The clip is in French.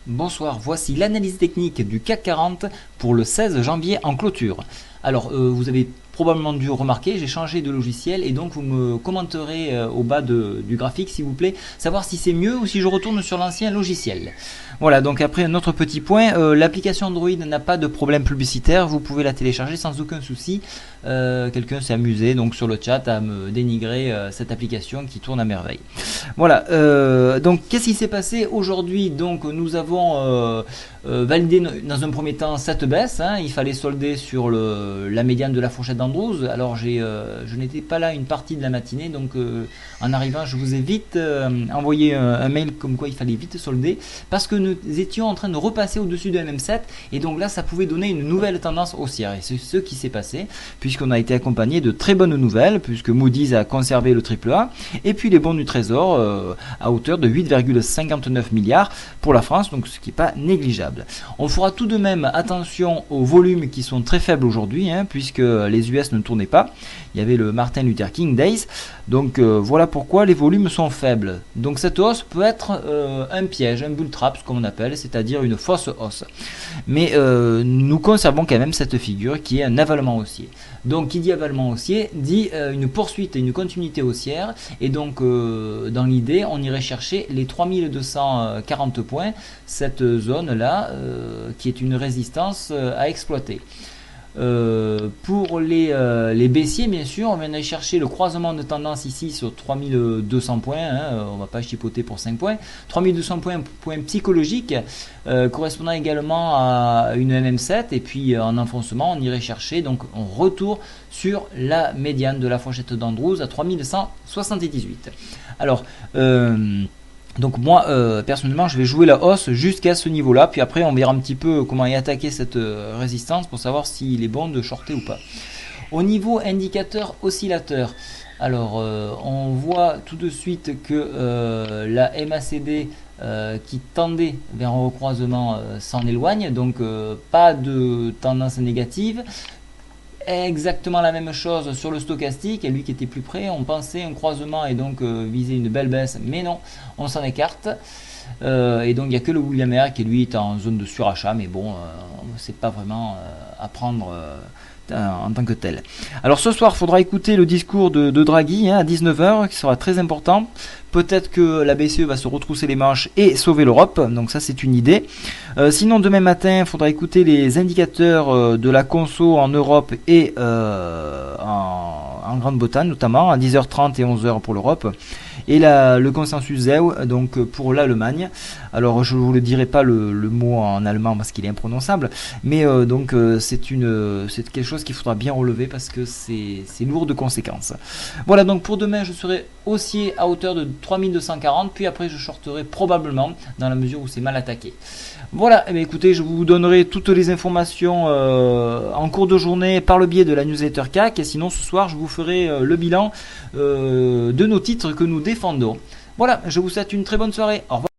Bonsoir, voici l'analyse technique du CAC 40 pour le 16 janvier en clôture. Alors, vous avez probablement dû remarquer, j'ai changé de logiciel et donc vous me commenterez au bas du graphique, s'il vous plaît, savoir si c'est mieux ou si je retourne sur l'ancien logiciel. Voilà, donc après un autre petit point, l'application Android n'a pas de problème publicitaire, vous pouvez la télécharger sans aucun souci. Quelqu'un s'est amusé donc sur le chat à me dénigrer cette application qui tourne à merveille. Voilà, donc qu'est-ce qui s'est passé aujourd'hui? Donc nous avons validé dans un premier temps cette baisse, hein. Il fallait solder sur la médiane de la fourchette d'Andrews. Alors je n'étais pas là une partie de la matinée, donc en arrivant je vous ai vite envoyé un mail comme quoi il fallait vite solder, parce que nous étions en train de repasser au-dessus de MM7, et donc là ça pouvait donner une nouvelle tendance haussière, et c'est ce qui s'est passé, puisqu'on a été accompagné de très bonnes nouvelles, puisque Moody's a conservé le AAA, et puis les bons du Trésor à hauteur de 8,59 milliards pour la France, donc ce qui n'est pas négligeable. On fera tout de même attention aux volumes qui sont très faibles aujourd'hui, hein, puisque les US ne tournaient pas. Il y avait le Martin Luther King Days, donc voilà pourquoi les volumes sont faibles. Donc cette hausse peut être un piège, un bull trap, comme on appelle, c'est-à-dire une fausse hausse. Mais nous conservons quand même cette figure qui est un avalement haussier. Donc qui dit avalement haussier dit une poursuite et une continuité haussière, et donc dans l'idée on irait chercher les 3240 points, cette zone là qui est une résistance à exploiter. Pour les baissiers, bien sûr, on vient aller chercher le croisement de tendance ici sur 3200 points, hein, on ne va pas chipoter pour 5 points, 3200 points psychologiques, correspondant également à une MM7, et puis en enfoncement, on irait chercher, donc on retourne sur la médiane de la fourchette d'Andrews à 3178. Alors, donc moi personnellement je vais jouer la hausse jusqu'à ce niveau là, puis après on verra un petit peu comment y attaquer cette résistance pour savoir s'il est bon de shorter ou pas. Au niveau indicateur oscillateur, alors on voit tout de suite que la MACD qui tendait vers un recroisement s'en éloigne, donc pas de tendance négative. Exactement la même chose sur le stochastique, et lui qui était plus près, on pensait un croisement et donc viser une belle baisse, mais non, on s'en écarte. Et donc il n'y a que le William R qui lui est en zone de surachat, mais bon, c'est pas vraiment à prendre en tant que tel. Alors ce soir, il faudra écouter le discours de Draghi, hein, à 19h, qui sera très important. Peut-être que la BCE va se retrousser les manches et sauver l'Europe, donc ça c'est une idée. Sinon demain matin, il faudra écouter les indicateurs de la conso en Europe et en Grande-Bretagne notamment, à 10h30 et 11h pour l'Europe. Et le consensus ZEW, donc pour l'Allemagne. Alors je ne vous le dirai pas le mot en allemand parce qu'il est imprononçable, mais donc c'est quelque chose qu'il faudra bien relever parce que c'est lourd de conséquences. Voilà, donc pour demain je serai haussier à hauteur de 3240, puis après je shorterai probablement dans la mesure où c'est mal attaqué. Voilà, eh bien, écoutez, je vous donnerai toutes les informations en cours de journée par le biais de la newsletter CAC, et sinon ce soir je vous ferai le bilan de nos titres que nous défendons. Voilà, je vous souhaite une très bonne soirée, au revoir.